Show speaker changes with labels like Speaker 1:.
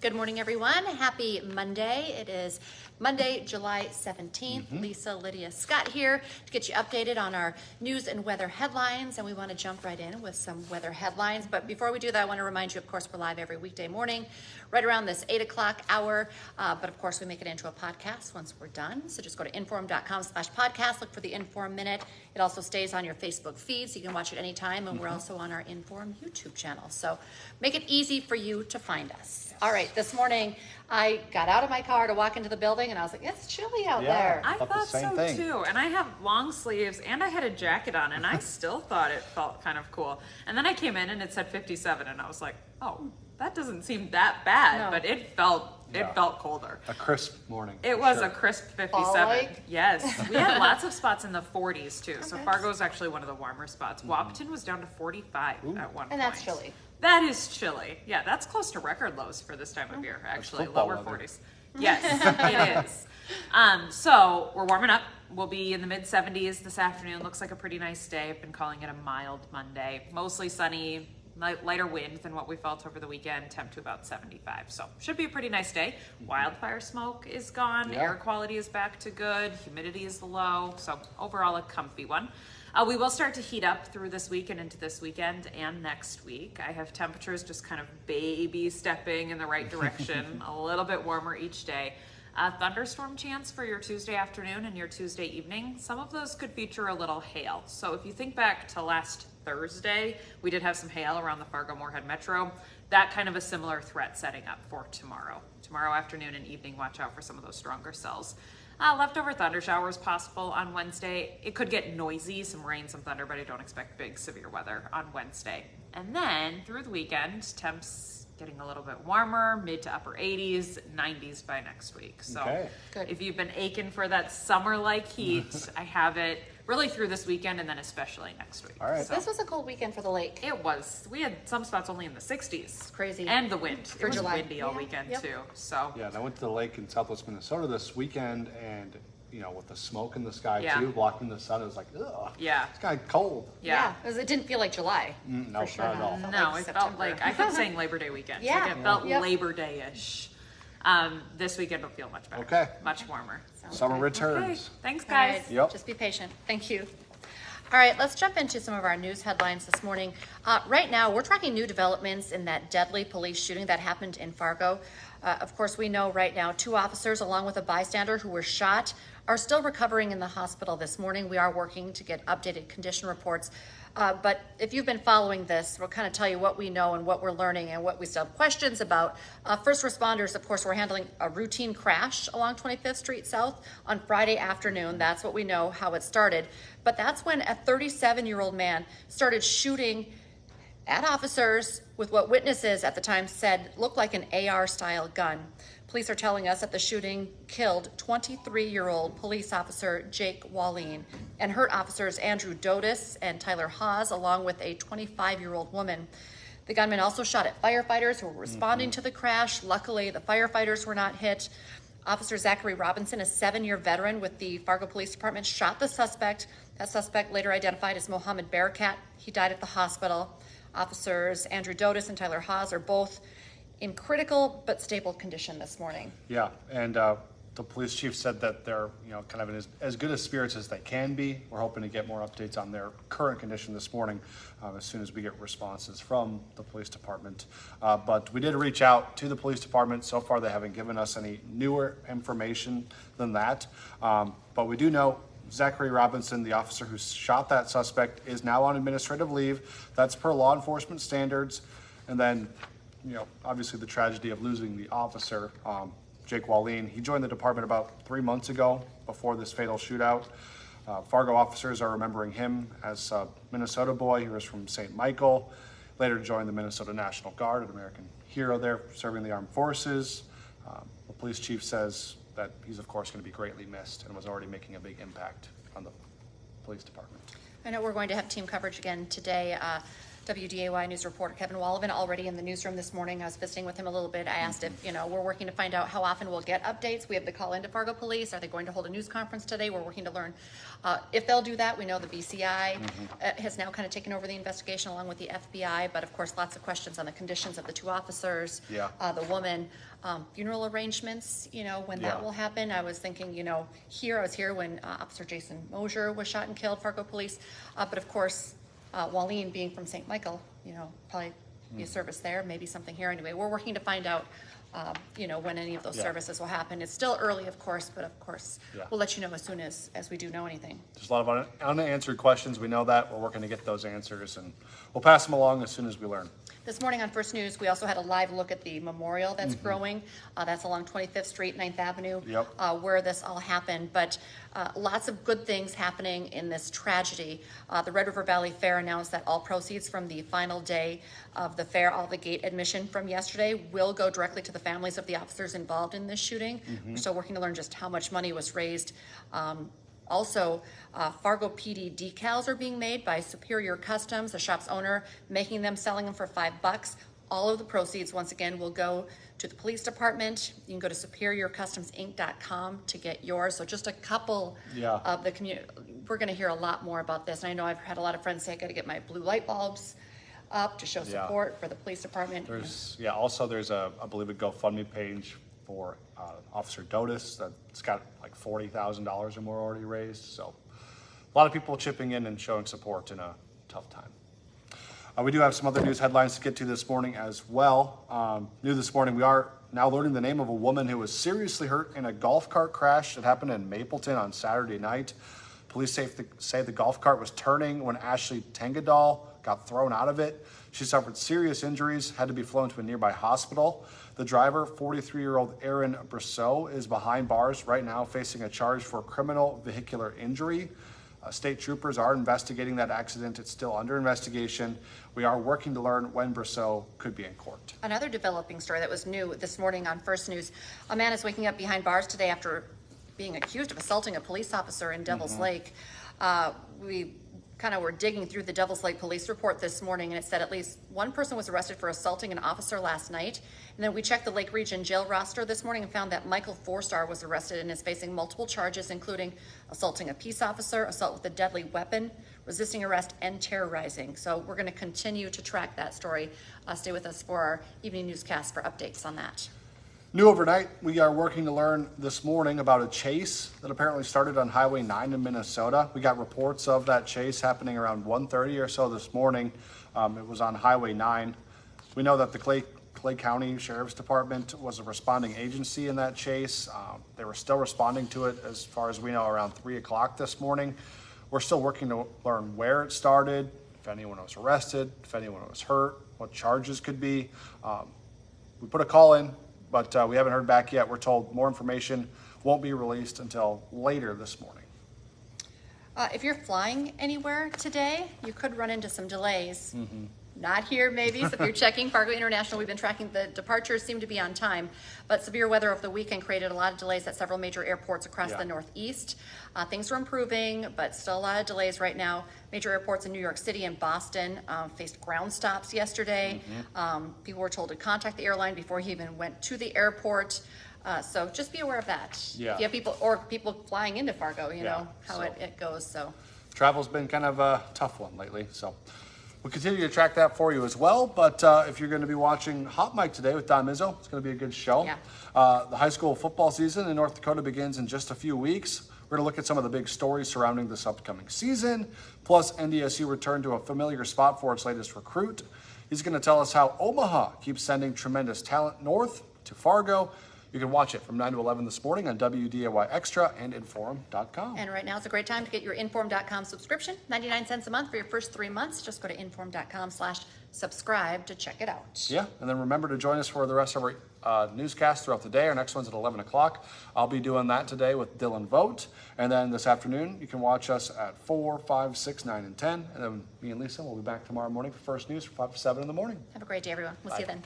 Speaker 1: Good morning, everyone. Happy Monday. It is Monday, July 17th. Lisa, Lydia, Scott here to get you updated on our news and weather headlines. And we want to jump right in with some weather headlines. But before we do that, I want to remind you, of course, we're live every weekday morning, right around this 8 o'clock hour. But of course, we make it into a podcast once we're done. So just go to inform.com/podcast, look for the Inform Minute. It also stays on your Facebook feed, so you can watch it anytime. And we're also on our Inform YouTube channel. So make it easy for you to find us. All right, this morning I got out of my car to walk into the building and I was like, it's chilly out there.
Speaker 2: I thought so too. And I have long sleeves and I had a jacket on and I still thought it felt kind of cool. And then I came in and it said 57 and I was like, oh, that doesn't seem that bad, but it felt colder.
Speaker 3: A crisp morning.
Speaker 2: It was a crisp 57.
Speaker 1: Fall-like?
Speaker 2: Yes. We had lots of spots in the 40s too. So Fargo is actually one of the warmer spots. Wapaton was down to 45 at one point.
Speaker 1: And that's chilly.
Speaker 2: That is chilly. Yeah, that's close to record lows for this time of year, actually. Lower
Speaker 3: weather.
Speaker 2: 40s. Yes, it is. So we're warming up. We'll be in the mid 70s this afternoon. Looks like a pretty nice day. I've been calling it a mild Monday. Mostly sunny, lighter wind than what we felt over the weekend. Temp to about 75. So should be a pretty nice day. Wildfire smoke is gone. Air quality is back to good. Humidity is low. So overall a comfy one. We will start to heat up through this week and into this weekend and next week. I have temperatures just kind of baby stepping in the right direction, a little bit warmer each day. Thunderstorm chance for your Tuesday afternoon and your Tuesday evening. Some of those could feature a little hail. So if you think back to last Thursday, we did have some hail around the Fargo-Moorhead Metro. That kind of a similar threat setting up for tomorrow. Tomorrow afternoon and evening, watch out for some of those stronger cells. Leftover thunder showers possible on Wednesday. It could get noisy, some rain, some thunder, but I don't expect big severe weather on Wednesday. And then through the weekend, temps getting a little bit warmer, mid to upper 80s, 90s by next week. So if you've been aching for that summer-like heat, I have it really through this weekend and then especially next week.
Speaker 3: All right.
Speaker 1: So this was a cold weekend for the lake.
Speaker 2: It was. We had some spots only in the 60s.
Speaker 1: It's crazy.
Speaker 2: And the wind.
Speaker 1: For
Speaker 2: it was
Speaker 1: July.
Speaker 2: windy all weekend too. So
Speaker 3: Yeah, and I went to the lake in southwest Minnesota this weekend, and you know, with the smoke in the sky too, blocking the sun, it was like, ugh.
Speaker 2: Yeah.
Speaker 3: It's kind of cold.
Speaker 2: yeah.
Speaker 1: It didn't feel like July.
Speaker 3: No,
Speaker 1: for sure.
Speaker 3: not at all.
Speaker 2: No, it felt like, I kept saying Labor Day weekend.
Speaker 1: Yeah.
Speaker 2: Like it felt Labor Day-ish. This weekend will feel much better.
Speaker 3: Okay.
Speaker 2: Much warmer.
Speaker 3: Summer
Speaker 2: Okay.
Speaker 3: returns.
Speaker 2: Thanks,
Speaker 1: All right.
Speaker 2: guys.
Speaker 3: Yep.
Speaker 1: Just be patient. Thank you. All right, let's jump into some of our news headlines this morning. Right now, we're tracking new developments in that deadly police shooting that happened in Fargo. Of course, we know right now 2 officers, along with a bystander who were shot, are still recovering in the hospital this morning. We are working to get updated condition reports. But if you've been following this, we'll kind of tell you what we know and what we're learning and what we still have questions about. First responders, of course, were handling a routine crash along 25th Street South on Friday afternoon. That's what we know, how it started. But that's when a 37-year-old man started shooting at officers with what witnesses at the time said looked like an AR-style gun. Police are telling us that the shooting killed 23-year-old police officer Jake Wallin and hurt officers Andrew Dotis and Tyler Haas, along with a 25-year-old woman. The gunman also shot at firefighters who were responding to the crash. Luckily, the firefighters were not hit. Officer Zachary Robinson, a 7-year veteran with the Fargo Police Department, shot the suspect. That suspect, later identified as Mohammed Barakat, he died at the hospital. Officers Andrew Dotis and Tyler Haas are both in critical but stable condition this morning.
Speaker 3: Yeah, and the police chief said that they're, you know, kind of in as good a spirits as they can be. We're hoping to get more updates on their current condition this morning as soon as we get responses from the police department. But we did reach out to the police department. So far, they haven't given us any newer information than that. But we do know Zachary Robinson, the officer who shot that suspect, is now on administrative leave. That's per law enforcement standards. And then, you know, obviously the tragedy of losing the officer, Jake Wallin. He joined the department about 3 months ago before this fatal shootout. Fargo officers are remembering him as a Minnesota boy. He was from St. Michael, later joined the Minnesota National Guard, an American hero there serving the armed forces. The police chief says that he's of course going to be greatly missed and was already making a big impact on the police department.
Speaker 1: I know we're going to have team coverage again today. WDAY news reporter Kevin Wallivan already in the newsroom this morning. I was visiting with him a little bit. I asked if, we're working to find out how often we'll get updates. We have the call into Fargo Police. Are they going to hold a news conference today? We're working to learn if they'll do that. We know the BCI has now kind of taken over the investigation along with the FBI, but of course lots of questions on the conditions of the two officers, the woman, funeral arrangements, when that will happen. I was thinking, I was here when Officer Jason Mosier was shot and killed, Fargo Police, but of course, Wallene being from St. Michael, probably be a service there, maybe something here. Anyway, we're working to find out, when any of those services will happen. It's still early, of course, but of course, we'll let you know as soon as we do know anything.
Speaker 3: There's a lot of unanswered questions. We know that. We're working to get those answers, and we'll pass them along as soon as we learn.
Speaker 1: This morning on First News, we also had a live look at the memorial that's growing. That's along 25th Street, 9th Avenue, where this all happened. But lots of good things happening in this tragedy. The Red River Valley Fair announced that all proceeds from the final day of the fair, all the gate admission from yesterday, will go directly to the families of the officers involved in this shooting. We're still working to learn just how much money was raised. Also, Fargo PD decals are being made by Superior Customs, the shop's owner, making them, selling them for $5. All of the proceeds, once again, will go to the police department. You can go to superiorcustomsinc.com to get yours. So just a couple of the community. We're going to hear a lot more about this. And I know I've had a lot of friends say I got to get my blue light bulbs up to show support for the police department.
Speaker 3: There's I believe a GoFundMe page for Officer Dotis that's got like $40,000 or more already raised. So a lot of people chipping in and showing support in a tough time. We do have some other news headlines to get to this morning as well. New this morning, we are now learning the name of a woman who was seriously hurt in a golf cart crash that happened in Mapleton on Saturday night. Police say the golf cart was turning when Ashley Tengadal got thrown out of it. She suffered serious injuries, had to be flown to a nearby hospital. The driver, 43-year-old Aaron Brousseau, is behind bars right now facing a charge for criminal vehicular injury. State troopers are investigating that accident. It's still under investigation. We are working to learn when Brousseau could be in court.
Speaker 1: Another developing story that was new this morning on First News. A man is waking up behind bars today after being accused of assaulting a police officer in Devil's Lake. We kind of were digging through the Devil's Lake police report this morning, and it said at least one person was arrested for assaulting an officer last night. And then we checked the Lake Region jail roster this morning and found that Michael Forstar was arrested and is facing multiple charges, including assaulting a peace officer, assault with a deadly weapon, resisting arrest, and terrorizing. So we're going to continue to track that story. Stay with us for our evening newscast for updates on that.
Speaker 3: New overnight, we are working to learn this morning about a chase that apparently started on Highway 9 in Minnesota. We got reports of that chase happening around 1:30 or so this morning. It was on Highway 9. We know that the Clay County Sheriff's Department was a responding agency in that chase. They were still responding to it, as far as we know, around 3 o'clock this morning. We're still working to learn where it started, if anyone was arrested, if anyone was hurt, what charges could be. We put a call in, but we haven't heard back yet. We're told more information won't be released until later this morning.
Speaker 1: If you're flying anywhere today, you could run into some delays. Not here, maybe. So if you're checking Fargo International, we've been tracking the departures seem to be on time, but severe weather over the weekend created a lot of delays at several major airports across the Northeast. Things are improving, but still a lot of delays right now. Major airports in New York City and Boston faced ground stops yesterday. People were told to contact the airline before he even went to the airport. So just be aware of that. If you have people flying into Fargo, you know how it goes. So
Speaker 3: travel's been kind of a tough one lately, so we'll continue to track that for you as well. But if you're going to be watching Hot Mic today with Don Mizzo, it's going to be a good show. The high school football season in North Dakota begins in just a few weeks. We're going to look at some of the big stories surrounding this upcoming season. Plus, NDSU returned to a familiar spot for its latest recruit. He's going to tell us how Omaha keeps sending tremendous talent north to Fargo. You can watch it from 9 to 11 this morning on WDAY Extra and Inform.com.
Speaker 1: And right now is a great time to get your Inform.com subscription. 99 cents a month for your first 3 months. Just go to Inform.com/subscribe to check it out.
Speaker 3: Yeah, and then remember to join us for the rest of our newscasts throughout the day. Our next one's at 11 o'clock. I'll be doing that today with Dylan Vogt. And then this afternoon, you can watch us at 4, 5, 6, 9, and 10. And then me and Lisa will be back tomorrow morning for First News from 5 to 7 in the morning.
Speaker 1: Have a great day, everyone. We'll see you then.